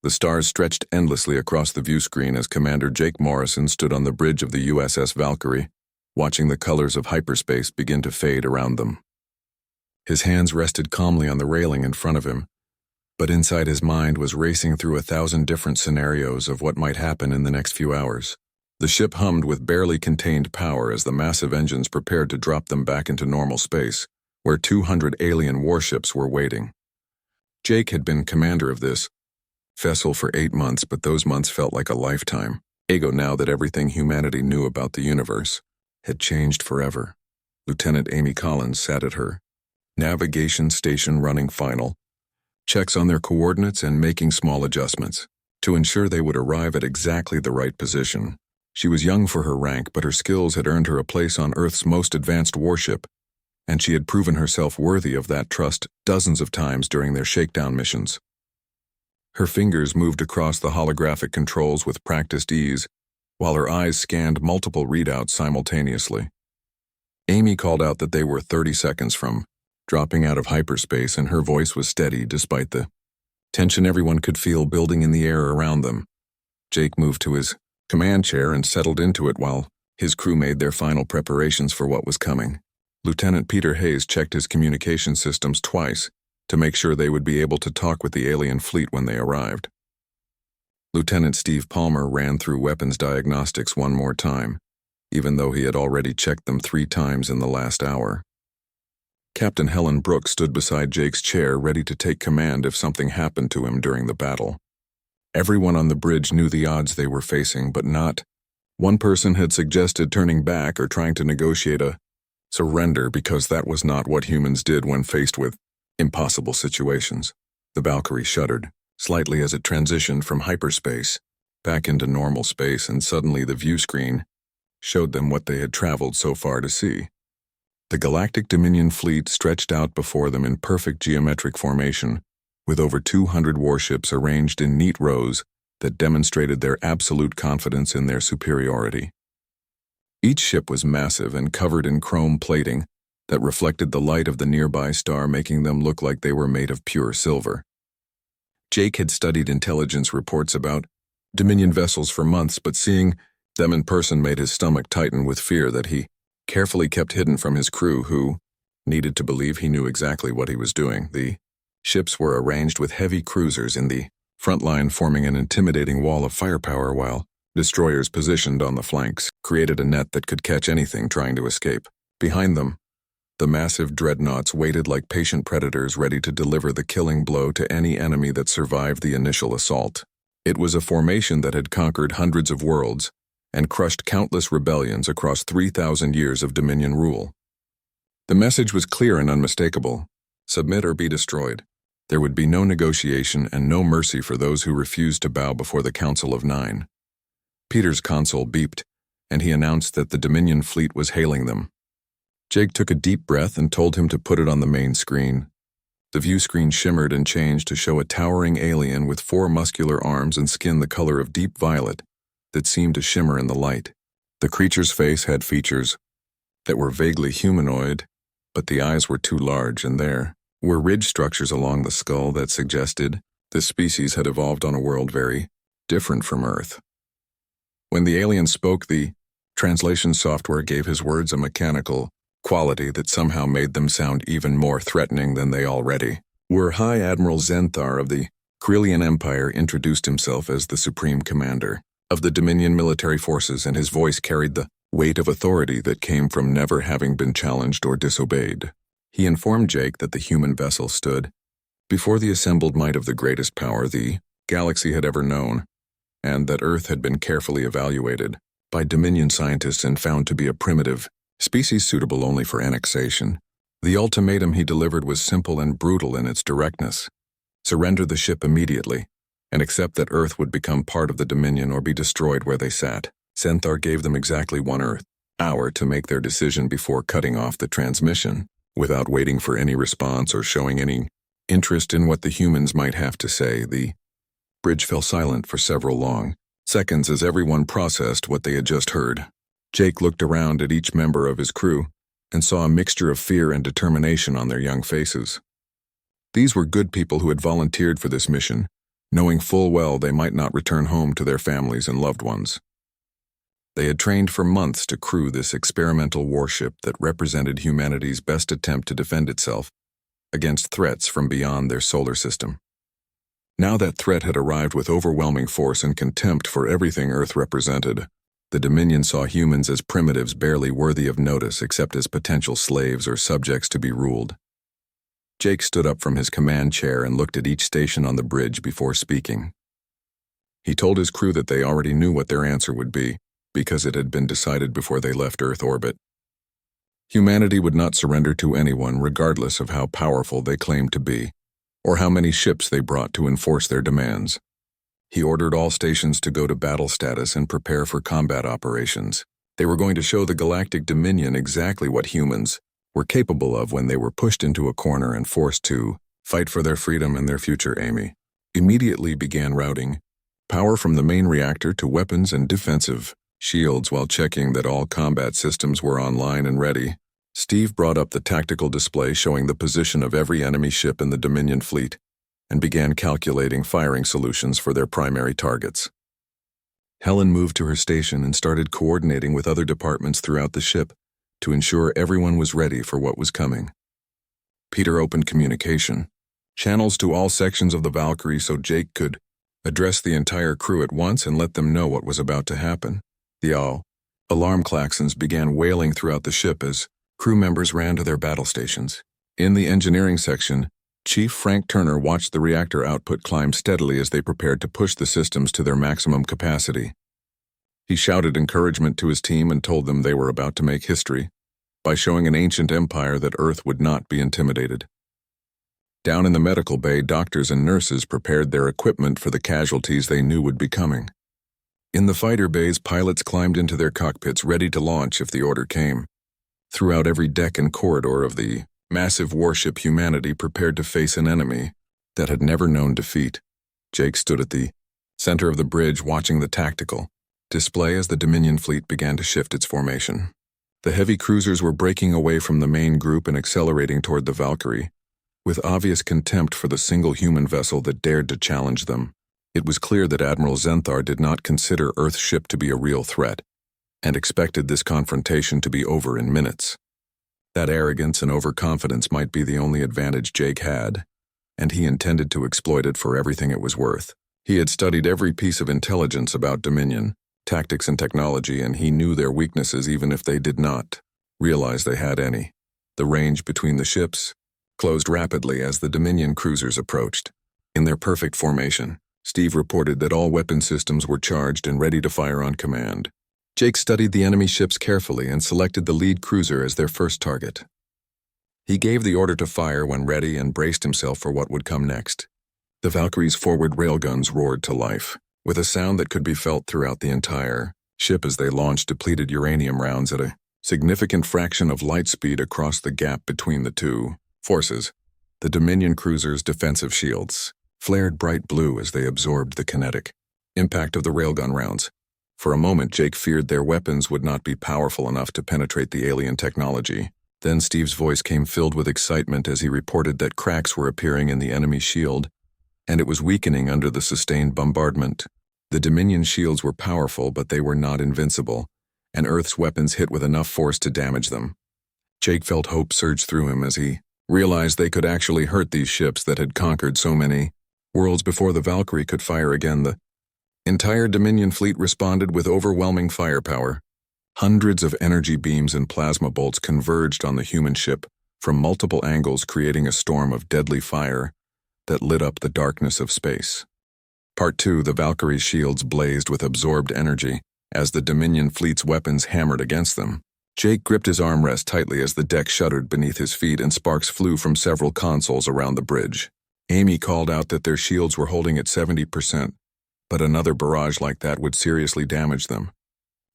The stars stretched endlessly across the view screen as Commander Jake Morrison stood on the bridge of the USS Valkyrie, watching the colors of hyperspace begin to fade around them. His hands rested calmly on the railing in front of him, but inside his mind was racing through 1,000 different scenarios of what might happen in the next few hours. The ship hummed with barely contained power as the massive engines prepared to drop them back into normal space, where 200 alien warships were waiting. Jake had been commander of this vessel for 8 months, but those months felt like a lifetime. Now that everything humanity knew about the universe had changed forever. Lieutenant Amy Collins sat at her navigation station running final checks on their coordinates and making small adjustments to ensure they would arrive at exactly the right position. She was young for her rank, but her skills had earned her a place on Earth's most advanced warship, and she had proven herself worthy of that trust dozens of times during their shakedown missions. Her fingers moved across the holographic controls with practiced ease, while her eyes scanned multiple readouts simultaneously. Amy called out that they were 30 seconds from dropping out of hyperspace, and her voice was steady despite the tension everyone could feel building in the air around them. Jake moved to his command chair and settled into it while his crew made their final preparations for what was coming. Lieutenant Peter Hayes checked his communication systems twice to make sure they would be able to talk with the alien fleet when they arrived. Lieutenant Steve Palmer ran through weapons diagnostics one more time, even though he had already checked them 3 times in the last hour. Captain Helen Brooks stood beside Jake's chair, ready to take command if something happened to him during the battle. Everyone on the bridge knew the odds they were facing, but not one person had suggested turning back or trying to negotiate a surrender, because that was not what humans did when faced with impossible situations. The Valkyrie shuddered slightly as it transitioned from hyperspace back into normal space, and suddenly the view screen showed them what they had traveled so far to see. The Galactic Dominion fleet stretched out before them in perfect geometric formation, with over 200 warships arranged in neat rows that demonstrated their absolute confidence in their superiority. Each ship was massive and covered in chrome plating that reflected the light of the nearby star, making them look like they were made of pure silver. Jake had studied intelligence reports about Dominion vessels for months, but seeing them in person made his stomach tighten with fear that he carefully kept hidden from his crew, who needed to believe he knew exactly what he was doing. The ships were arranged with heavy cruisers in the front line, forming an intimidating wall of firepower, while destroyers positioned on the flanks created a net that could catch anything trying to escape. Behind them, the massive dreadnoughts waited like patient predators, ready to deliver the killing blow to any enemy that survived the initial assault. It was a formation that had conquered hundreds of worlds and crushed countless rebellions across 3,000 years of Dominion rule. The message was clear and unmistakable: submit or be destroyed. There would be no negotiation and no mercy for those who refused to bow before the Council of Nine. Peter's console beeped, and he announced that the Dominion fleet was hailing them. Jake took a deep breath and told him to put it on the main screen. The view screen shimmered and changed to show a towering alien with 4 muscular arms and skin the color of deep violet that seemed to shimmer in the light. The creature's face had features that were vaguely humanoid, but the eyes were too large, and there were ridge structures along the skull that suggested this species had evolved on a world very different from Earth. When the alien spoke, the translation software gave his words a mechanical quality that somehow made them sound even more threatening than they already were. High Admiral Zenthar of the Corellian Empire introduced himself as the Supreme Commander of the Dominion military forces, and his voice carried the weight of authority that came from never having been challenged or disobeyed. He informed Jake that the human vessel stood before the assembled might of the greatest power the galaxy had ever known, and that Earth had been carefully evaluated by Dominion scientists and found to be a primitive species suitable only for annexation. The ultimatum he delivered was simple and brutal in its directness: surrender the ship immediately, and accept that Earth would become part of the Dominion or be destroyed where they sat. Zenthar gave them exactly 1 Earth hour to make their decision before cutting off the transmission. Without waiting for any response or showing any interest in what the humans might have to say, the bridge fell silent for several long seconds as everyone processed what they had just heard. Jake looked around at each member of his crew and saw a mixture of fear and determination on their young faces. These were good people who had volunteered for this mission, knowing full well they might not return home to their families and loved ones. They had trained for months to crew this experimental warship that represented humanity's best attempt to defend itself against threats from beyond their solar system. Now that threat had arrived with overwhelming force and contempt for everything Earth represented. The Dominion saw humans as primitives barely worthy of notice except as potential slaves or subjects to be ruled. Jake stood up from his command chair and looked at each station on the bridge before speaking. He told his crew that they already knew what their answer would be, because it had been decided before they left Earth orbit. Humanity would not surrender to anyone regardless of how powerful they claimed to be, or how many ships they brought to enforce their demands. He ordered all stations to go to battle status and prepare for combat operations. They were going to show the Galactic Dominion exactly what humans were capable of when they were pushed into a corner and forced to fight for their freedom and their future. Amy immediately began routing power from the main reactor to weapons and defensive shields while checking that all combat systems were online and ready. Steve brought up the tactical display showing the position of every enemy ship in the Dominion fleet and began calculating firing solutions for their primary targets. Helen moved to her station and started coordinating with other departments throughout the ship to ensure everyone was ready for what was coming. Peter opened communication channels to all sections of the Valkyrie so Jake could address the entire crew at once and let them know what was about to happen. The alarm klaxons began wailing throughout the ship as crew members ran to their battle stations. In the engineering section, Chief Frank Turner watched the reactor output climb steadily as they prepared to push the systems to their maximum capacity. He shouted encouragement to his team and told them they were about to make history by showing an ancient empire that Earth would not be intimidated. Down in the medical bay, doctors and nurses prepared their equipment for the casualties they knew would be coming. In the fighter bays, pilots climbed into their cockpits ready to launch if the order came. Throughout every deck and corridor of the massive warship, humanity prepared to face an enemy that had never known defeat. Jake stood at the center of the bridge watching the tactical display as the Dominion fleet began to shift its formation. The heavy cruisers were breaking away from the main group and accelerating toward the Valkyrie, with obvious contempt for the single human vessel that dared to challenge them. It was clear that Admiral Zenthar did not consider Earth's ship to be a real threat, and expected this confrontation to be over in minutes. That arrogance and overconfidence might be the only advantage Jake had, and he intended to exploit it for everything it was worth. He had studied every piece of intelligence about Dominion, tactics and technology, and he knew their weaknesses even if they did not realize they had any. The range between the ships closed rapidly as the Dominion cruisers approached. In their perfect formation, Steve reported that all weapon systems were charged and ready to fire on command. Jake studied the enemy ships carefully and selected the lead cruiser as their first target. He gave the order to fire when ready and braced himself for what would come next. The Valkyrie's forward railguns roared to life, with a sound that could be felt throughout the entire ship as they launched depleted uranium rounds at a significant fraction of light speed across the gap between the two forces. The Dominion cruisers' defensive shields flared bright blue as they absorbed the kinetic impact of the railgun rounds. For a moment, Jake feared their weapons would not be powerful enough to penetrate the alien technology. Then Steve's voice came filled with excitement as he reported that cracks were appearing in the enemy shield, and it was weakening under the sustained bombardment. The Dominion shields were powerful, but they were not invincible, and Earth's weapons hit with enough force to damage them. Jake felt hope surge through him as he realized they could actually hurt these ships that had conquered so many worlds before the Valkyrie could fire again. The entire Dominion fleet responded with overwhelming firepower. Hundreds of energy beams and plasma bolts converged on the human ship from multiple angles, creating a storm of deadly fire that lit up the darkness of space. Part 2, the Valkyrie's shields blazed with absorbed energy as the Dominion fleet's weapons hammered against them. Jake gripped his armrest tightly as the deck shuddered beneath his feet and sparks flew from several consoles around the bridge. Amy called out that their shields were holding at 70%, but another barrage like that would seriously damage them.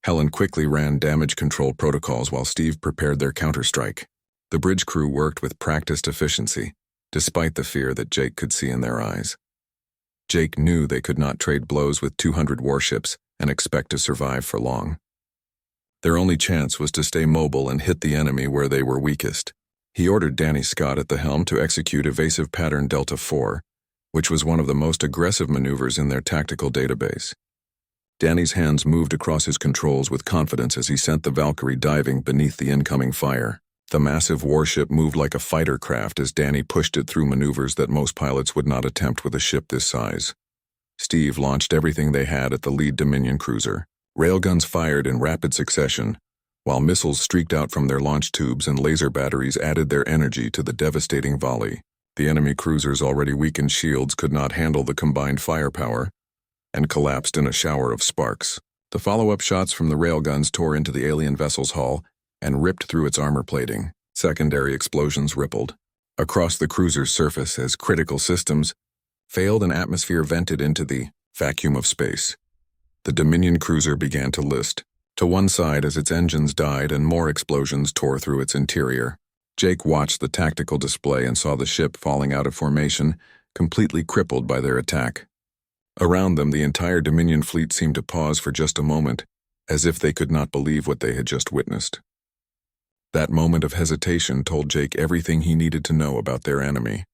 Helen quickly ran damage control protocols while Steve prepared their counterstrike. The bridge crew worked with practiced efficiency, despite the fear that Jake could see in their eyes. Jake knew they could not trade blows with 200 warships and expect to survive for long. Their only chance was to stay mobile and hit the enemy where they were weakest. He ordered Danny Scott at the helm to execute evasive pattern Delta 4, which was one of the most aggressive maneuvers in their tactical database. Danny's hands moved across his controls with confidence as he sent the Valkyrie diving beneath the incoming fire. The massive warship moved like a fighter craft as Danny pushed it through maneuvers that most pilots would not attempt with a ship this size. Steve launched everything they had at the lead Dominion cruiser. Railguns fired in rapid succession, while missiles streaked out from their launch tubes and laser batteries added their energy to the devastating volley. The enemy cruiser's already weakened shields could not handle the combined firepower and collapsed in a shower of sparks. The follow-up shots from the railguns tore into the alien vessel's hull and ripped through its armor plating. Secondary explosions rippled across the cruiser's surface as critical systems failed and atmosphere vented into the vacuum of space. The Dominion cruiser began to list to one side as its engines died and more explosions tore through its interior. Jake watched the tactical display and saw the ship falling out of formation, completely crippled by their attack. Around them, the entire Dominion fleet seemed to pause for just a moment, as if they could not believe what they had just witnessed. That moment of hesitation told Jake everything he needed to know about their enemy.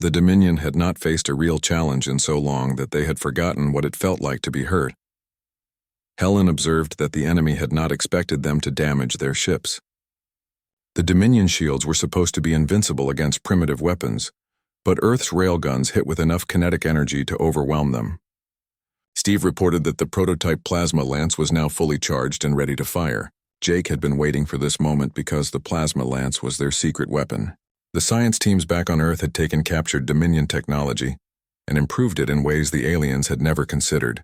The Dominion had not faced a real challenge in so long that they had forgotten what it felt like to be hurt. Helen observed that the enemy had not expected them to damage their ships. The Dominion shields were supposed to be invincible against primitive weapons, but Earth's railguns hit with enough kinetic energy to overwhelm them. Steve reported that the prototype plasma lance was now fully charged and ready to fire. Jake had been waiting for this moment because the plasma lance was their secret weapon. The science teams back on Earth had taken captured Dominion technology and improved it in ways the aliens had never considered.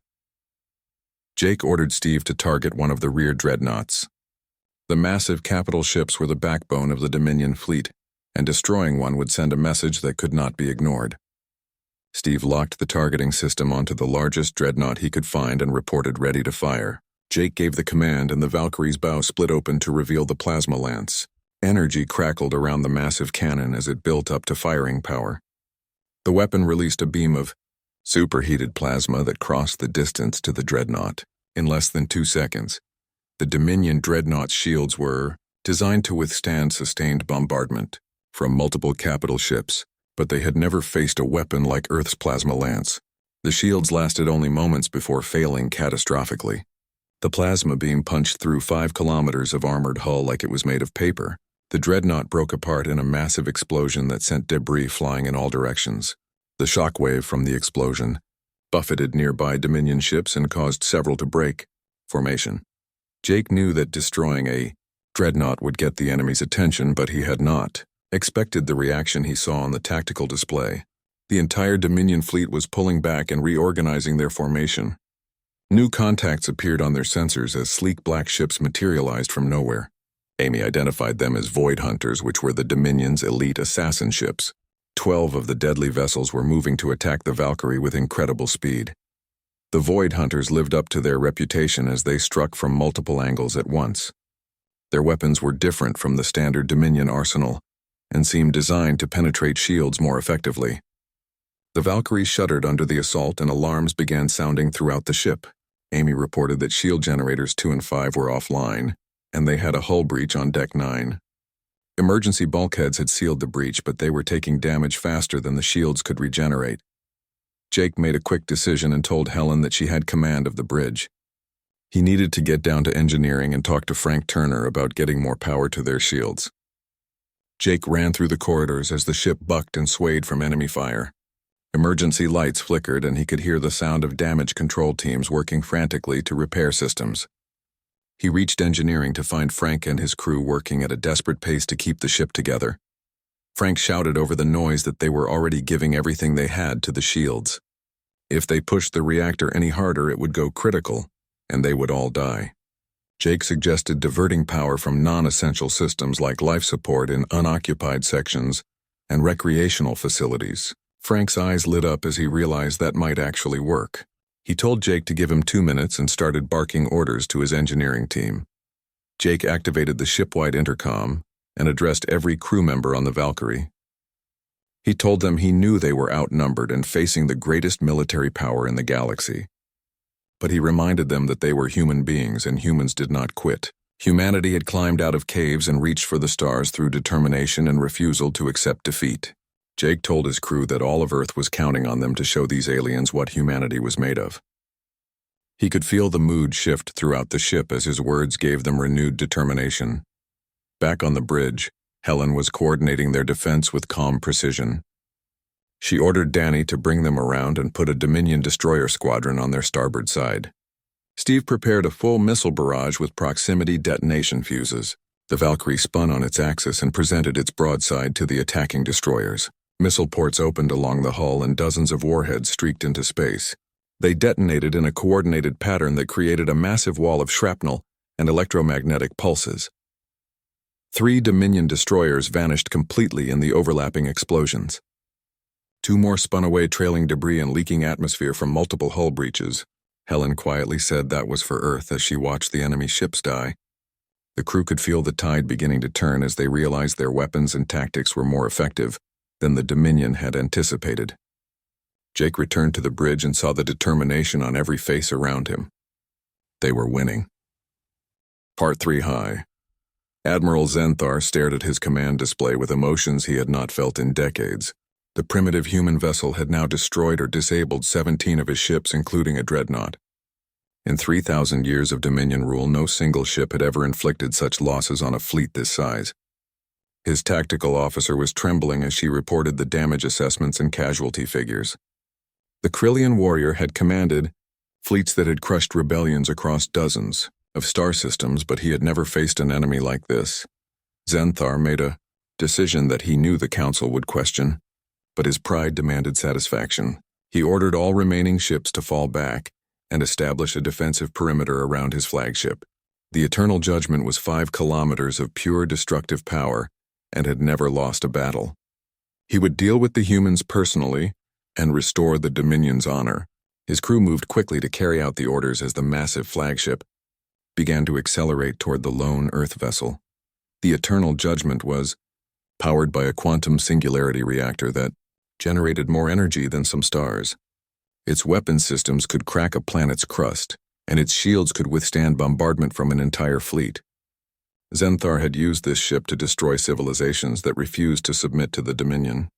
Jake ordered Steve to target one of the rear dreadnoughts. The massive capital ships were the backbone of the Dominion fleet, and destroying one would send a message that could not be ignored. Steve locked the targeting system onto the largest dreadnought he could find and reported ready to fire. Jake gave the command and the Valkyrie's bow split open to reveal the plasma lance. Energy crackled around the massive cannon as it built up to firing power. The weapon released a beam of superheated plasma that crossed the distance to the dreadnought. In less than 2 seconds, the Dominion dreadnought's shields were designed to withstand sustained bombardment from multiple capital ships, but they had never faced a weapon like Earth's plasma lance. The shields lasted only moments before failing catastrophically. The plasma beam punched through 5 kilometers of armored hull like it was made of paper. The dreadnought broke apart in a massive explosion that sent debris flying in all directions. The shockwave from the explosion buffeted nearby Dominion ships and caused several to break formation. Jake knew that destroying a dreadnought would get the enemy's attention, but he had not expected the reaction he saw on the tactical display. The entire Dominion fleet was pulling back and reorganizing their formation. New contacts appeared on their sensors as sleek black ships materialized from nowhere. Amy identified them as Void Hunters, which were the Dominion's elite assassin ships. 12 of the deadly vessels were moving to attack the Valkyrie with incredible speed. The Void Hunters lived up to their reputation as they struck from multiple angles at once. Their weapons were different from the standard Dominion arsenal and seemed designed to penetrate shields more effectively. The Valkyrie shuddered under the assault and alarms began sounding throughout the ship. Amy reported that shield generators 2 and 5 were offline, and they had a hull breach on Deck 9. Emergency bulkheads had sealed the breach, but they were taking damage faster than the shields could regenerate. Jake made a quick decision and told Helen that she had command of the bridge. He needed to get down to engineering and talk to Frank Turner about getting more power to their shields. Jake ran through the corridors as the ship bucked and swayed from enemy fire. Emergency lights flickered and he could hear the sound of damage control teams working frantically to repair systems. He reached engineering to find Frank and his crew working at a desperate pace to keep the ship together. Frank shouted over the noise that they were already giving everything they had to the shields. If they pushed the reactor any harder, it would go critical, and they would all die. Jake suggested diverting power from non-essential systems like life support in unoccupied sections and recreational facilities. Frank's eyes lit up as he realized that might actually work. He told Jake to give him 2 minutes and started barking orders to his engineering team. Jake activated the ship-wide intercom and addressed every crew member on the Valkyrie. He told them he knew they were outnumbered and facing the greatest military power in the galaxy. But he reminded them that they were human beings and humans did not quit. Humanity had climbed out of caves and reached for the stars through determination and refusal to accept defeat. Jake told his crew that all of Earth was counting on them to show these aliens what humanity was made of. He could feel the mood shift throughout the ship as his words gave them renewed determination. Back on the bridge, Helen was coordinating their defense with calm precision. She ordered Danny to bring them around and put a Dominion destroyer squadron on their starboard side. Steve prepared a full missile barrage with proximity detonation fuses. The Valkyrie spun on its axis and presented its broadside to the attacking destroyers. Missile ports opened along the hull and dozens of warheads streaked into space. They detonated in a coordinated pattern that created a massive wall of shrapnel and electromagnetic pulses. 3 Dominion destroyers vanished completely in the overlapping explosions. 2 more spun away, trailing debris and leaking atmosphere from multiple hull breaches. Helen quietly said that was for Earth as she watched the enemy ships die. The crew could feel the tide beginning to turn as they realized their weapons and tactics were more effective than the Dominion had anticipated. Jake returned to the bridge and saw the determination on every face around him. They were winning. Part 3 High. Admiral Zenthar stared at his command display with emotions he had not felt in decades. The primitive human vessel had now destroyed or disabled 17 of his ships, including a dreadnought. In 3,000 years of Dominion rule, no single ship had ever inflicted such losses on a fleet this size. His tactical officer was trembling as she reported the damage assessments and casualty figures. The Krillian warrior had commanded fleets that had crushed rebellions across dozens of star systems, but he had never faced an enemy like this. Zenthar made a decision that he knew the Council would question, but his pride demanded satisfaction. He ordered all remaining ships to fall back and establish a defensive perimeter around his flagship. The Eternal Judgment was 5 kilometers of pure destructive power and had never lost a battle. He would deal with the humans personally and restore the Dominion's honor. His crew moved quickly to carry out the orders as the massive flagship began to accelerate toward the lone Earth vessel. The Eternal Judgment was powered by a quantum singularity reactor that generated more energy than some stars. Its weapon systems could crack a planet's crust, and its shields could withstand bombardment from an entire fleet. Zenthar had used this ship to destroy civilizations that refused to submit to the Dominion.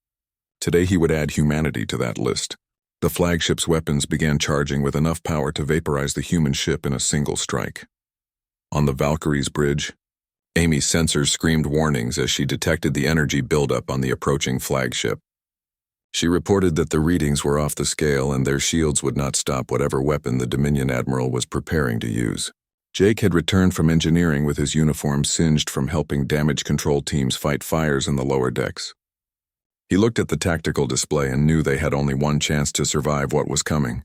Today he would add humanity to that list. The flagship's weapons began charging with enough power to vaporize the human ship in a single strike. On the Valkyrie's bridge, Amy's sensors screamed warnings as she detected the energy buildup on the approaching flagship. She reported that the readings were off the scale and their shields would not stop whatever weapon the Dominion admiral was preparing to use. Jake had returned from engineering with his uniform singed from helping damage control teams fight fires in the lower decks. He looked at the tactical display and knew they had only one chance to survive what was coming.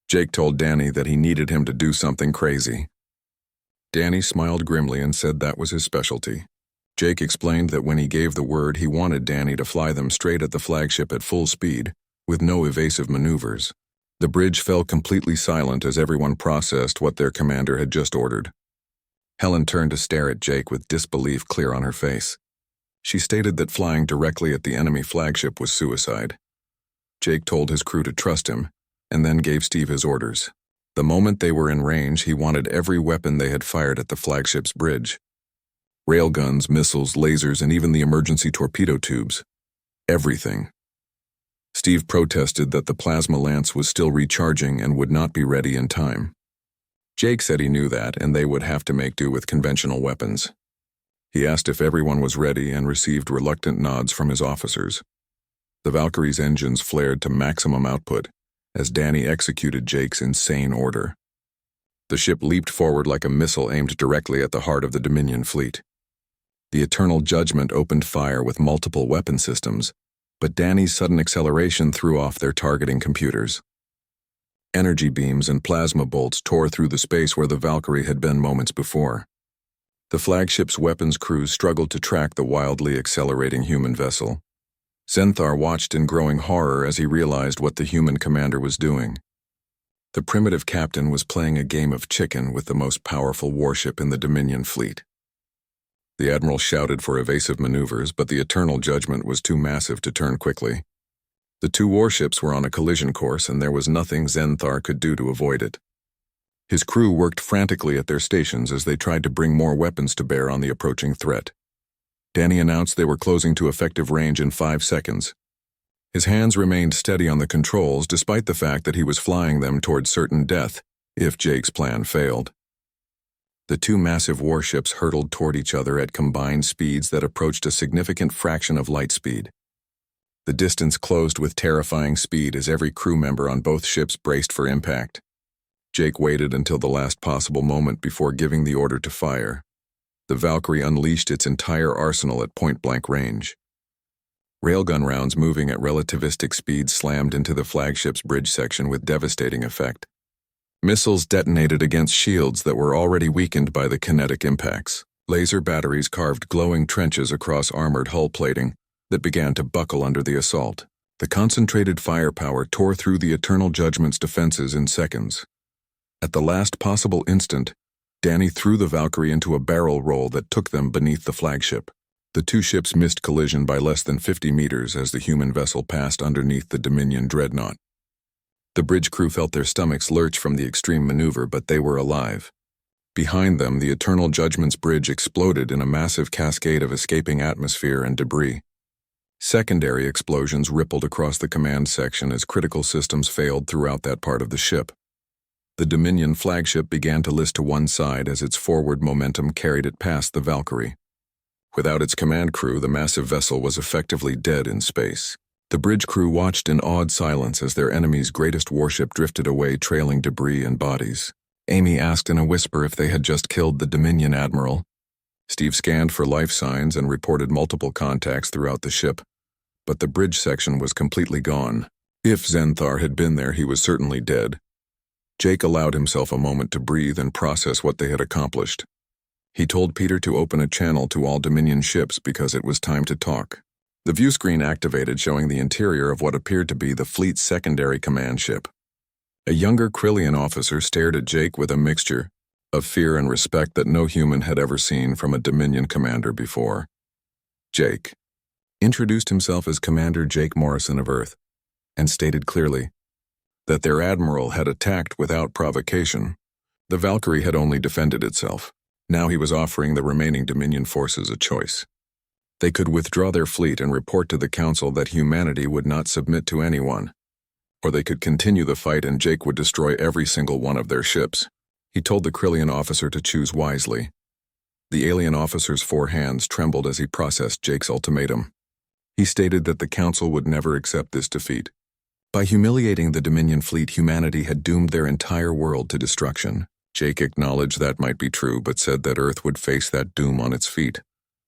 Jake told Danny that he needed him to do something crazy. Danny smiled grimly and said that was his specialty. Jake explained that when he gave the word, he wanted Danny to fly them straight at the flagship at full speed, with no evasive maneuvers. The bridge fell completely silent as everyone processed what their commander had just ordered. Helen turned to stare at Jake with disbelief clear on her face. She stated that flying directly at the enemy flagship was suicide. Jake told his crew to trust him, and then gave Steve his orders. The moment they were in range, he wanted every weapon they had fired at the flagship's bridge. Railguns, missiles, lasers, and even the emergency torpedo tubes. Everything. Steve protested that the plasma lance was still recharging and would not be ready in time. Jake said he knew that, and they would have to make do with conventional weapons. He asked if everyone was ready and received reluctant nods from his officers. The Valkyrie's engines flared to maximum output as Danny executed Jake's insane order. The ship leaped forward like a missile aimed directly at the heart of the Dominion fleet. The Eternal Judgment opened fire with multiple weapon systems, but Danny's sudden acceleration threw off their targeting computers. Energy beams and plasma bolts tore through the space where the Valkyrie had been moments before. The flagship's weapons crews struggled to track the wildly accelerating human vessel. Zenthar watched in growing horror as he realized what the human commander was doing. The primitive captain was playing a game of chicken with the most powerful warship in the Dominion fleet. The admiral shouted for evasive maneuvers, but the Eternal Judgment was too massive to turn quickly. The 2 warships were on a collision course, and there was nothing Zenthar could do to avoid it. His crew worked frantically at their stations as they tried to bring more weapons to bear on the approaching threat. Danny announced they were closing to effective range in 5 seconds, His hands remained steady on the controls despite the fact that he was flying them toward certain death if Jake's plan failed. The two massive warships hurtled toward each other at combined speeds that approached a significant fraction of light speed. The distance closed with terrifying speed as every crew member on both ships braced for impact. Jake waited until the last possible moment before giving the order to fire. The Valkyrie unleashed its entire arsenal at point-blank range. Railgun rounds moving at relativistic speed slammed into the flagship's bridge section with devastating effect. Missiles detonated against shields that were already weakened by the kinetic impacts. Laser batteries carved glowing trenches across armored hull plating that began to buckle under the assault. The concentrated firepower tore through the Eternal Judgment's defenses in seconds. At the last possible instant, Danny threw the Valkyrie into a barrel roll that took them beneath the flagship. The two ships missed collision by less than 50 meters as the human vessel passed underneath the Dominion dreadnought. The bridge crew felt their stomachs lurch from the extreme maneuver, but they were alive. Behind them, the Eternal Judgment's bridge exploded in a massive cascade of escaping atmosphere and debris. Secondary explosions rippled across the command section as critical systems failed throughout that part of the ship. The Dominion flagship began to list to one side as its forward momentum carried it past the Valkyrie. Without its command crew, the massive vessel was effectively dead in space. The bridge crew watched in awed silence as their enemy's greatest warship drifted away, trailing debris and bodies. Amy asked in a whisper if they had just killed the Dominion admiral. Steve scanned for life signs and reported multiple contacts throughout the ship, but the bridge section was completely gone. If Zenthar had been there, he was certainly dead. Jake allowed himself a moment to breathe and process what they had accomplished. He told Peter to open a channel to all Dominion ships because it was time to talk. The view screen activated, showing the interior of what appeared to be the fleet's secondary command ship. A younger Krillian officer stared at Jake with a mixture of fear and respect that no human had ever seen from a Dominion commander before. Jake introduced himself as Commander Jake Morrison of Earth and stated clearly that their admiral had attacked without provocation. The Valkyrie had only defended itself. Now he was offering the remaining Dominion forces a choice. They could withdraw their fleet and report to the Council that humanity would not submit to anyone, or they could continue the fight and Jake would destroy every single one of their ships. He told the Krillian officer to choose wisely. The alien officer's 4 hands trembled as he processed Jake's ultimatum. He stated that the Council would never accept this defeat. By humiliating the Dominion fleet, humanity had doomed their entire world to destruction. Jake acknowledged that might be true, but said that Earth would face that doom on its feet,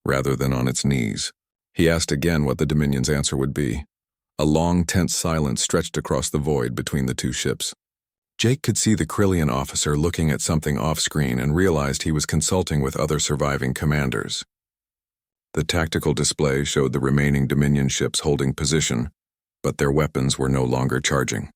rather than on its knees. He asked again what the Dominion's answer would be. A long, tense silence stretched across the void between the two ships. Jake could see the Krillian officer looking at something off-screen and realized he was consulting with other surviving commanders. The tactical display showed the remaining Dominion ships holding position, but their weapons were no longer charging.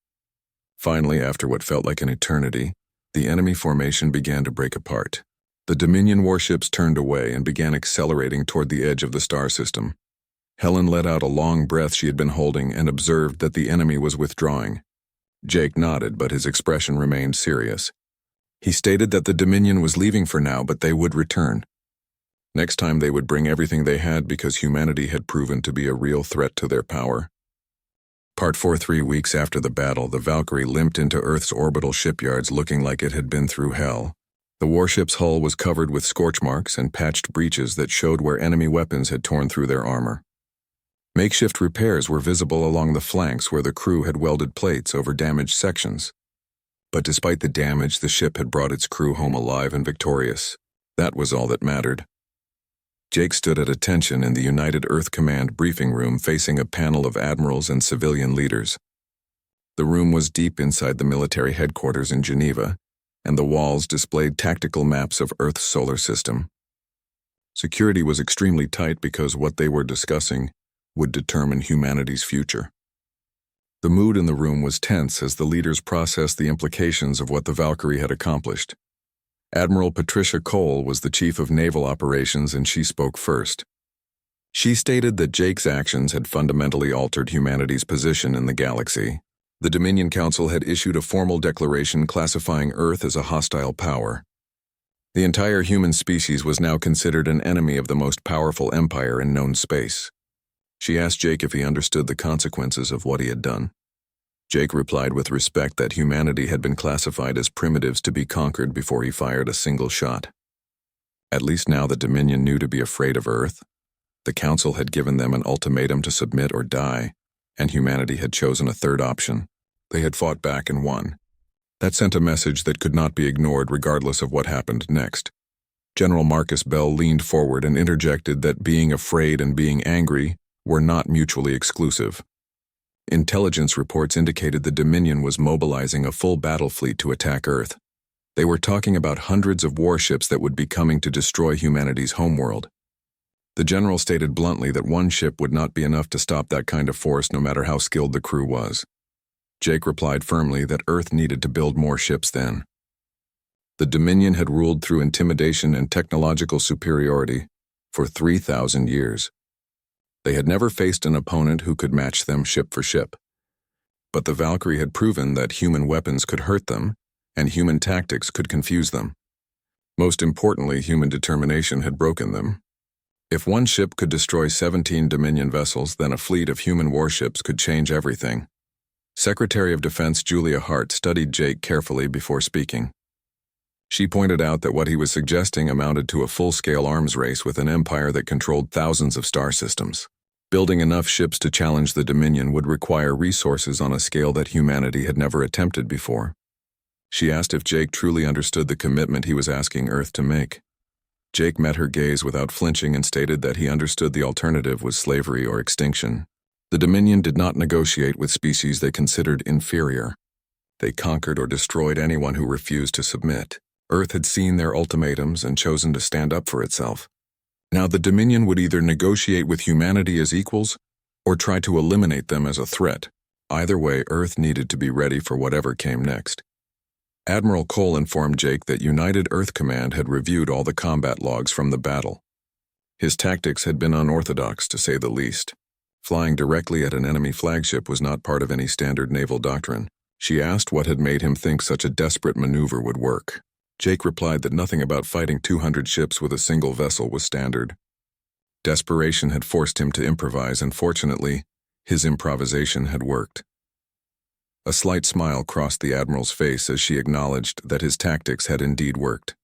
Finally, after what felt like an eternity, the enemy formation began to break apart. The Dominion warships turned away and began accelerating toward the edge of the star system. Helen let out a long breath she had been holding and observed that the enemy was withdrawing. Jake nodded, but his expression remained serious. He stated that the Dominion was leaving for now, but they would return. Next time they would bring everything they had because humanity had proven to be a real threat to their power. Part 4. 3 weeks after the battle, the Valkyrie limped into Earth's orbital shipyards looking like it had been through hell. The warship's hull was covered with scorch marks and patched breaches that showed where enemy weapons had torn through their armor. Makeshift repairs were visible along the flanks where the crew had welded plates over damaged sections. But despite the damage, the ship had brought its crew home alive and victorious. That was all that mattered. Jake stood at attention in the United Earth Command briefing room facing a panel of admirals and civilian leaders. The room was deep inside the military headquarters in Geneva, and the walls displayed tactical maps of Earth's solar system. Security was extremely tight because what they were discussing would determine humanity's future. The mood in the room was tense as the leaders processed the implications of what the Valkyrie had accomplished. Admiral Patricia Cole was the chief of naval operations, and she spoke first. She stated that Jake's actions had fundamentally altered humanity's position in the galaxy. The Dominion Council had issued a formal declaration classifying Earth as a hostile power. The entire human species was now considered an enemy of the most powerful empire in known space. She asked Jake if he understood the consequences of what he had done. Jake replied with respect that humanity had been classified as primitives to be conquered before he fired a single shot. At least now the Dominion knew to be afraid of Earth. The Council had given them an ultimatum to submit or die, and humanity had chosen a third option. They had fought back and won. That sent a message that could not be ignored regardless of what happened next. General Marcus Bell leaned forward and interjected that being afraid and being angry were not mutually exclusive. Intelligence reports indicated the Dominion was mobilizing a full battle fleet to attack Earth. They were talking about hundreds of warships that would be coming to destroy humanity's homeworld. The general stated bluntly that one ship would not be enough to stop that kind of force no matter how skilled the crew was. Jake replied firmly that Earth needed to build more ships then. The Dominion had ruled through intimidation and technological superiority for 3,000 years. They had never faced an opponent who could match them ship for ship. But the Valkyrie had proven that human weapons could hurt them, and human tactics could confuse them. Most importantly, human determination had broken them. If one ship could destroy 17 Dominion vessels, then a fleet of human warships could change everything. Secretary of Defense Julia Hart studied Jake carefully before speaking. She pointed out that what he was suggesting amounted to a full-scale arms race with an empire that controlled thousands of star systems. Building enough ships to challenge the Dominion would require resources on a scale that humanity had never attempted before. She asked if Jake truly understood the commitment he was asking Earth to make. Jake met her gaze without flinching and stated that he understood the alternative was slavery or extinction. The Dominion did not negotiate with species they considered inferior. They conquered or destroyed anyone who refused to submit. Earth had seen their ultimatums and chosen to stand up for itself. Now the Dominion would either negotiate with humanity as equals or try to eliminate them as a threat. Either way, Earth needed to be ready for whatever came next. Admiral Cole informed Jake that United Earth Command had reviewed all the combat logs from the battle. His tactics had been unorthodox, to say the least. Flying directly at an enemy flagship was not part of any standard naval doctrine. She asked what had made him think such a desperate maneuver would work. Jake replied that nothing about fighting 200 ships with a single vessel was standard. Desperation had forced him to improvise, and fortunately, his improvisation had worked. A slight smile crossed the Admiral's face as she acknowledged that his tactics had indeed worked.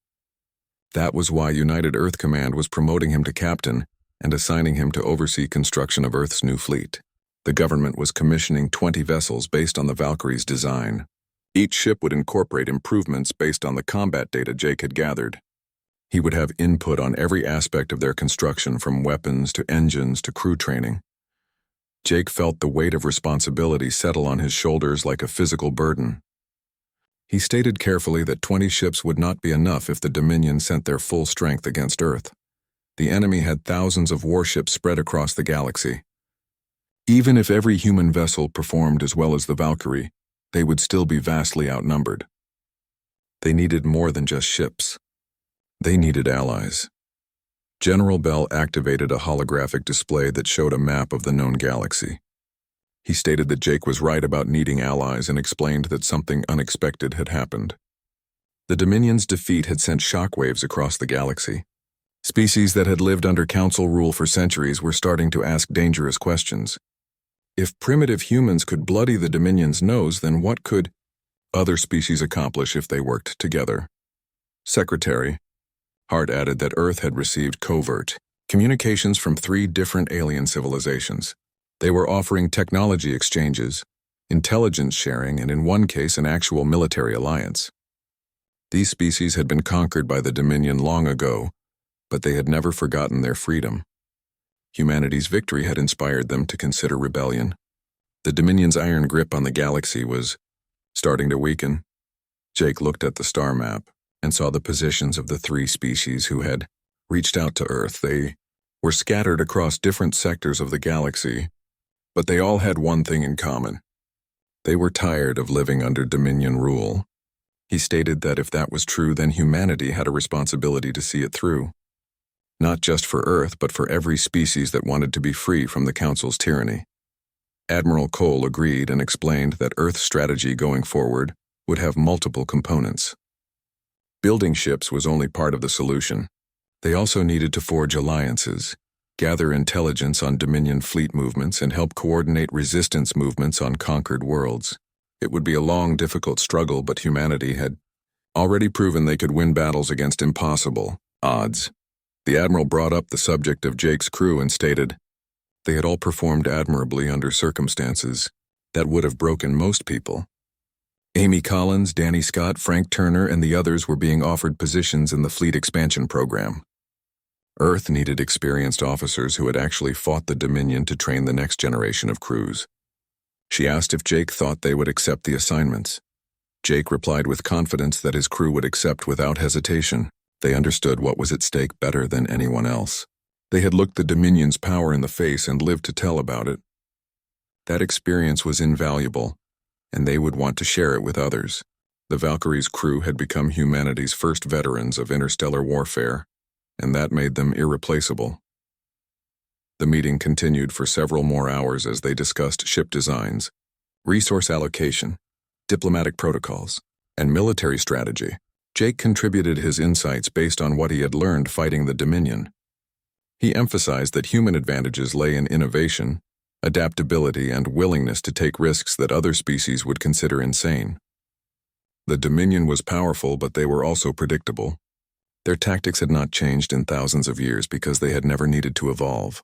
That was why United Earth Command was promoting him to captain and assigning him to oversee construction of Earth's new fleet. The government was commissioning 20 vessels based on the Valkyrie's design. Each ship would incorporate improvements based on the combat data Jake had gathered. He would have input on every aspect of their construction, from weapons to engines to crew training. Jake felt the weight of responsibility settle on his shoulders like a physical burden. He stated carefully that 20 ships would not be enough if the Dominion sent their full strength against Earth. The enemy had thousands of warships spread across the galaxy. Even if every human vessel performed as well as the Valkyrie, they would still be vastly outnumbered. They needed more than just ships. They needed allies. General Bell activated a holographic display that showed a map of the known galaxy. He stated that Jake was right about needing allies and explained that something unexpected had happened. The Dominion's defeat had sent shockwaves across the galaxy. Species that had lived under Council rule for centuries were starting to ask dangerous questions. If primitive humans could bloody the Dominion's nose, then what could other species accomplish if they worked together? Secretary Hart added that Earth had received covert communications from 3 different alien civilizations. They were offering technology exchanges, intelligence sharing, and in one case an actual military alliance. These species had been conquered by the Dominion long ago, but they had never forgotten their freedom. Humanity's victory had inspired them to consider rebellion. The Dominion's iron grip on the galaxy was starting to weaken. Jake looked at the star map and saw the positions of the 3 species who had reached out to Earth. They were scattered across different sectors of the galaxy, but they all had one thing in common. They were tired of living under Dominion rule. He stated that if that was true, then humanity had a responsibility to see it through. Not just for Earth, but for every species that wanted to be free from the Council's tyranny. Admiral Cole agreed and explained that Earth's strategy going forward would have multiple components. Building ships was only part of the solution. They also needed to forge alliances, gather intelligence on Dominion fleet movements, and help coordinate resistance movements on conquered worlds. It would be a long, difficult struggle, but humanity had already proven they could win battles against impossible odds. The Admiral brought up the subject of Jake's crew and stated, they had all performed admirably under circumstances that would have broken most people. Amy Collins, Danny Scott, Frank Turner, and the others were being offered positions in the fleet expansion program. Earth needed experienced officers who had actually fought the Dominion to train the next generation of crews. She asked if Jake thought they would accept the assignments. Jake replied with confidence that his crew would accept without hesitation. They understood what was at stake better than anyone else. They had looked the Dominion's power in the face and lived to tell about it. That experience was invaluable, and they would want to share it with others. The Valkyrie's crew had become humanity's first veterans of interstellar warfare, and that made them irreplaceable. The meeting continued for several more hours as they discussed ship designs, resource allocation, diplomatic protocols, and military strategy. Jake contributed his insights based on what he had learned fighting the Dominion. He emphasized that human advantages lay in innovation, adaptability, and willingness to take risks that other species would consider insane. The Dominion was powerful, but they were also predictable. Their tactics had not changed in thousands of years because they had never needed to evolve.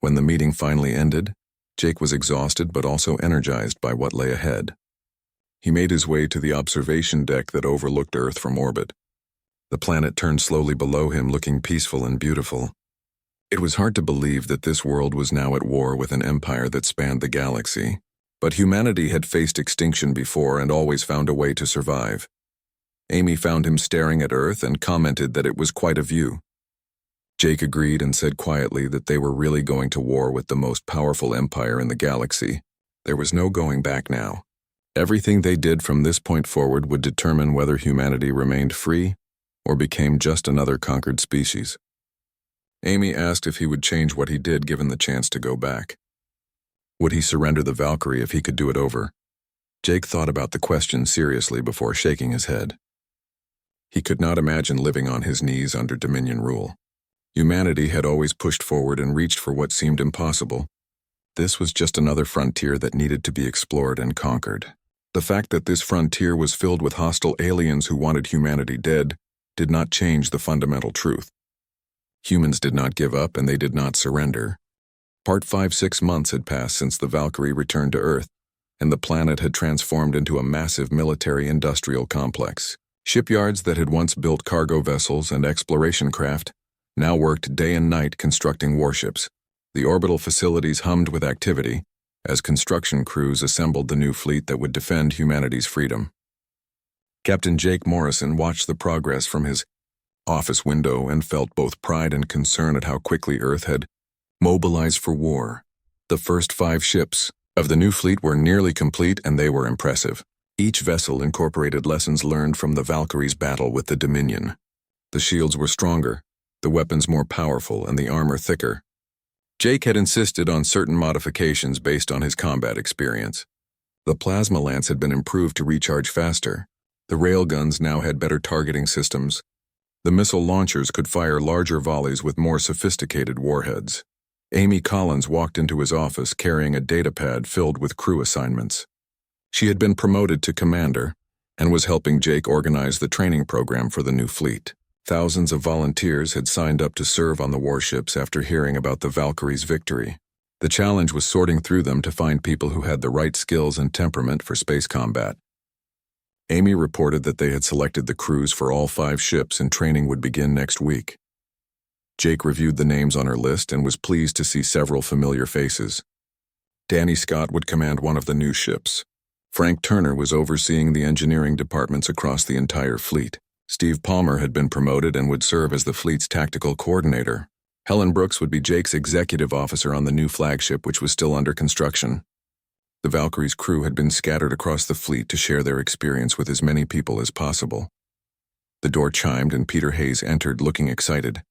When the meeting finally ended, Jake was exhausted but also energized by what lay ahead. He made his way to the observation deck that overlooked Earth from orbit. The planet turned slowly below him, looking peaceful and beautiful. It was hard to believe that this world was now at war with an empire that spanned the galaxy, but humanity had faced extinction before and always found a way to survive. Amy found him staring at Earth and commented that it was quite a view. Jake agreed and said quietly that they were really going to war with the most powerful empire in the galaxy. There was no going back now. Everything they did from this point forward would determine whether humanity remained free or became just another conquered species. Amy asked if he would change what he did given the chance to go back. Would he surrender the Valkyrie if he could do it over? Jake thought about the question seriously before shaking his head. He could not imagine living on his knees under Dominion rule. Humanity had always pushed forward and reached for what seemed impossible. This was just another frontier that needed to be explored and conquered. The fact that this frontier was filled with hostile aliens who wanted humanity dead did not change the fundamental truth. Humans did not give up and they did not surrender. 6 months had passed since the Valkyrie returned to Earth, and the planet had transformed into a massive military-industrial complex. Shipyards that had once built cargo vessels and exploration craft now worked day and night constructing warships. The orbital facilities hummed with activity as construction crews assembled the new fleet that would defend humanity's freedom. Captain Jake Morrison watched the progress from his office window and felt both pride and concern at how quickly Earth had mobilized for war. The first 5 ships of the new fleet were nearly complete, and they were impressive. Each vessel incorporated lessons learned from the Valkyrie's battle with the Dominion. The shields were stronger, the weapons more powerful, and the armor thicker. Jake had insisted on certain modifications based on his combat experience. The plasma lance had been improved to recharge faster. The railguns now had better targeting systems. The missile launchers could fire larger volleys with more sophisticated warheads. Amy Collins walked into his office carrying a datapad filled with crew assignments. She had been promoted to commander and was helping Jake organize the training program for the new fleet. Thousands of volunteers had signed up to serve on the warships after hearing about the Valkyrie's victory. The challenge was sorting through them to find people who had the right skills and temperament for space combat. Amy reported that they had selected the crews for all 5 ships and training would begin next week. Jake reviewed the names on her list and was pleased to see several familiar faces. Danny Scott would command one of the new ships. Frank Turner was overseeing the engineering departments across the entire fleet. Steve Palmer had been promoted and would serve as the fleet's tactical coordinator. Helen Brooks would be Jake's executive officer on the new flagship, which was still under construction. The Valkyrie's crew had been scattered across the fleet to share their experience with as many people as possible. The door chimed and Peter Hayes entered, looking excited.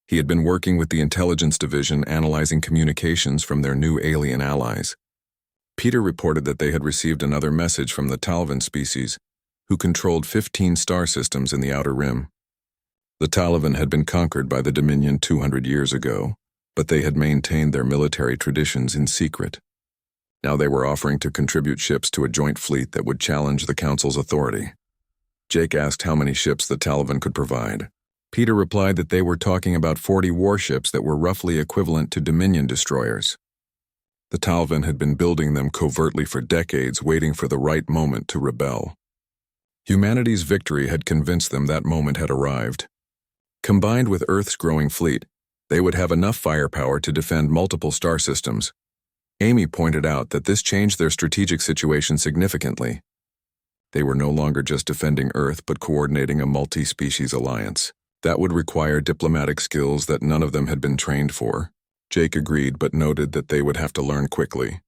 He had been working with the intelligence division analyzing communications from their new alien allies. Peter reported that they had received another message from the Talvan species, who controlled 15 star systems in the Outer Rim. The Talavan had been conquered by the Dominion 200 years ago, but they had maintained their military traditions in secret. Now they were offering to contribute ships to a joint fleet that would challenge the Council's authority. Jake asked how many ships the Talvan could provide. Peter replied that they were talking about 40 warships that were roughly equivalent to Dominion destroyers. The Talvan had been building them covertly for decades, waiting for the right moment to rebel. Humanity's victory had convinced them that moment had arrived. Combined with Earth's growing fleet, they would have enough firepower to defend multiple star systems. Amy pointed out that this changed their strategic situation significantly. They were no longer just defending Earth but coordinating a multi-species alliance. That would require diplomatic skills that none of them had been trained for. Jake agreed but noted that they would have to learn quickly.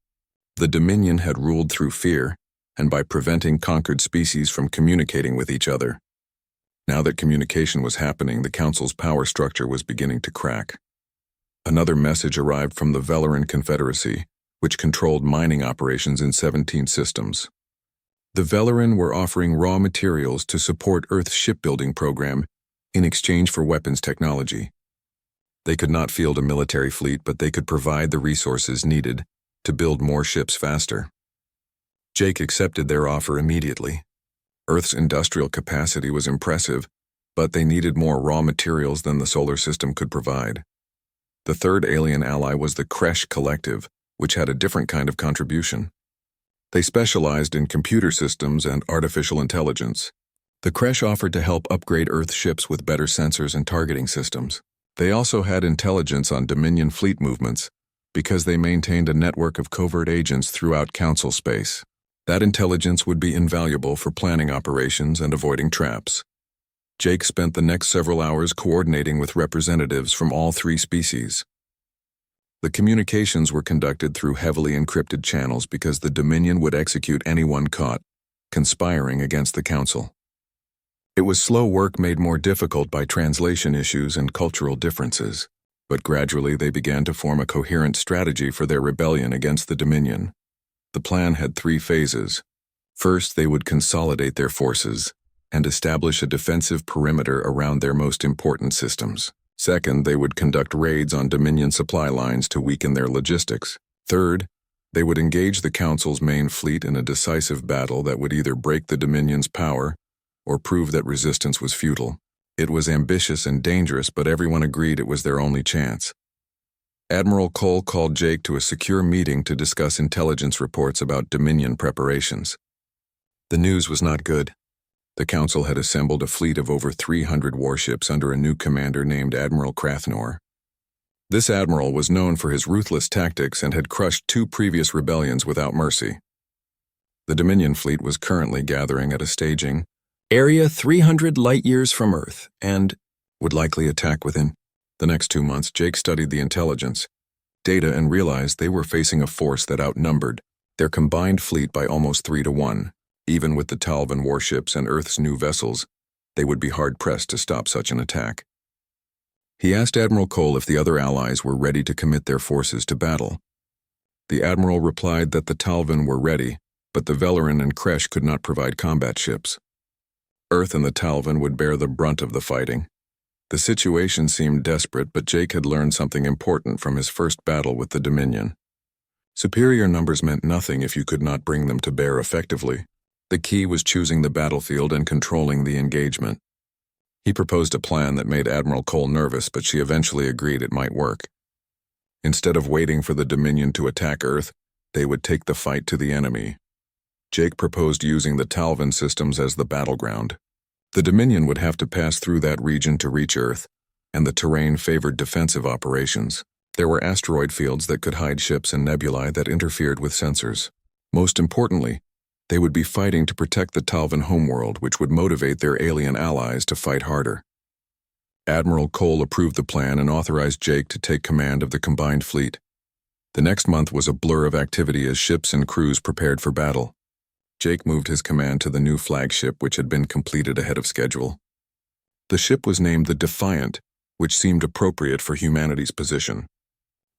The Dominion had ruled through fear, and by preventing conquered species from communicating with each other. Now that communication was happening, the Council's power structure was beginning to crack. Another message arrived from the Velaran Confederacy, which controlled mining operations in 17 systems. The Velaran were offering raw materials to support Earth's shipbuilding program in exchange for weapons technology. They could not field a military fleet, but they could provide the resources needed to build more ships faster. Jake accepted their offer immediately. Earth's industrial capacity was impressive, but they needed more raw materials than the solar system could provide. The third alien ally was the Kresh Collective, which had a different kind of contribution. They specialized in computer systems and artificial intelligence. The Kresh offered to help upgrade Earth ships with better sensors and targeting systems. They also had intelligence on Dominion fleet movements, because they maintained a network of covert agents throughout Council space. That intelligence would be invaluable for planning operations and avoiding traps. Jake spent the next several hours coordinating with representatives from all three species. The communications were conducted through heavily encrypted channels because the Dominion would execute anyone caught conspiring against the Council. It was slow work made more difficult by translation issues and cultural differences, but gradually they began to form a coherent strategy for their rebellion against the Dominion. The plan had 3 phases. First, they would consolidate their forces and establish a defensive perimeter around their most important systems. Second, they would conduct raids on Dominion supply lines to weaken their logistics. Third, they would engage the Council's main fleet in a decisive battle that would either break the Dominion's power or prove that resistance was futile. It was ambitious and dangerous, but everyone agreed it was their only chance. Admiral Cole called Jake to a secure meeting to discuss intelligence reports about Dominion preparations. The news was not good. The Council had assembled a fleet of over 300 warships under a new commander named Admiral Crathnor. This admiral was known for his ruthless tactics and had crushed 2 previous rebellions without mercy. The Dominion fleet was currently gathering at a staging area 300 light-years from Earth and would likely attack within the next 2 months. Jake studied the intelligence data and realized they were facing a force that outnumbered their combined fleet by almost 3 to 1. Even with the Talvan warships and Earth's new vessels, they would be hard-pressed to stop such an attack. He asked Admiral Cole if the other allies were ready to commit their forces to battle. The admiral replied that the Talvan were ready, but the Velaran and Kresh could not provide combat ships. Earth and the Talvan would bear the brunt of the fighting. The situation seemed desperate, but Jake had learned something important from his first battle with the Dominion. Superior numbers meant nothing if you could not bring them to bear effectively. The key was choosing the battlefield and controlling the engagement. He proposed a plan that made Admiral Cole nervous, but she eventually agreed it might work. Instead of waiting for the Dominion to attack Earth, they would take the fight to the enemy. Jake proposed using the Talvan systems as the battleground. The Dominion would have to pass through that region to reach Earth, and the terrain favored defensive operations. There were asteroid fields that could hide ships and nebulae that interfered with sensors. Most importantly, they would be fighting to protect the Talvan homeworld, which would motivate their alien allies to fight harder. Admiral Cole approved the plan and authorized Jake to take command of the combined fleet. The next month was a blur of activity as ships and crews prepared for battle. Jake moved his command to the new flagship, which had been completed ahead of schedule. The ship was named the Defiant, which seemed appropriate for humanity's position.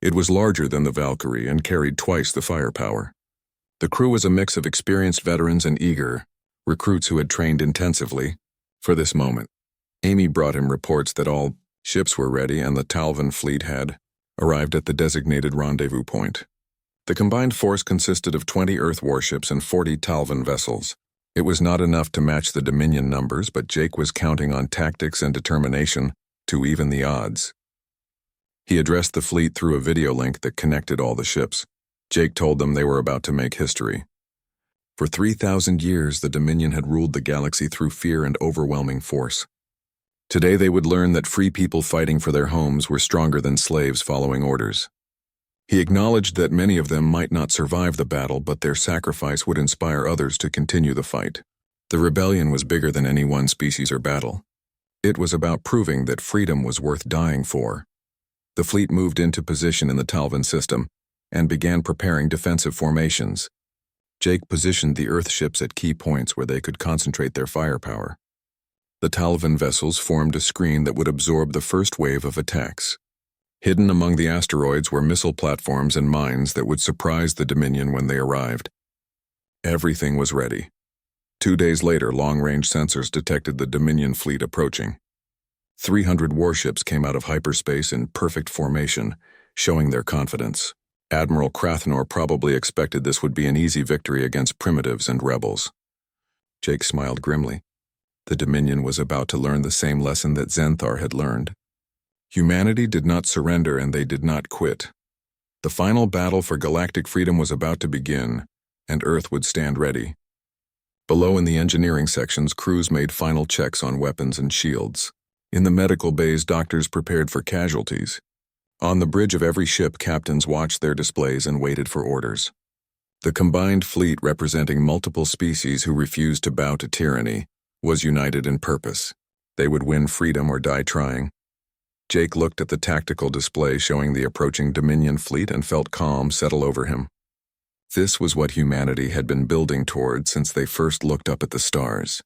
It was larger than the Valkyrie and carried twice the firepower. The crew was a mix of experienced veterans and eager recruits who had trained intensively for this moment. Amy brought him reports that all ships were ready and the Talvan fleet had arrived at the designated rendezvous point. The combined force consisted of 20 Earth warships and 40 Talvan vessels. It was not enough to match the Dominion numbers, but Jake was counting on tactics and determination to even the odds. He addressed the fleet through a video link that connected all the ships. Jake told them they were about to make history. For 3,000 years, the Dominion had ruled the galaxy through fear and overwhelming force. Today they would learn that free people fighting for their homes were stronger than slaves following orders. He acknowledged that many of them might not survive the battle, but their sacrifice would inspire others to continue the fight. The rebellion was bigger than any one species or battle. It was about proving that freedom was worth dying for. The fleet moved into position in the Talvan system and began preparing defensive formations. Jake positioned the Earth ships at key points where they could concentrate their firepower. The Talvan vessels formed a screen that would absorb the first wave of attacks. Hidden among the asteroids were missile platforms and mines that would surprise the Dominion when they arrived. Everything was ready. 2 days later, long-range sensors detected the Dominion fleet approaching. 300 warships came out of hyperspace in perfect formation, showing their confidence. Admiral Krathnor probably expected this would be an easy victory against primitives and rebels. Jake smiled grimly. The Dominion was about to learn the same lesson that Zenthar had learned. Humanity did not surrender and they did not quit. The final battle for galactic freedom was about to begin, and Earth would stand ready. Below in the engineering sections, crews made final checks on weapons and shields. In the medical bays, doctors prepared for casualties. On the bridge of every ship, captains watched their displays and waited for orders. The combined fleet, representing multiple species who refused to bow to tyranny, was united in purpose. They would win freedom or die trying. Jake looked at the tactical display showing the approaching Dominion fleet and felt calm settle over him. This was what humanity had been building toward since they first looked up at the stars.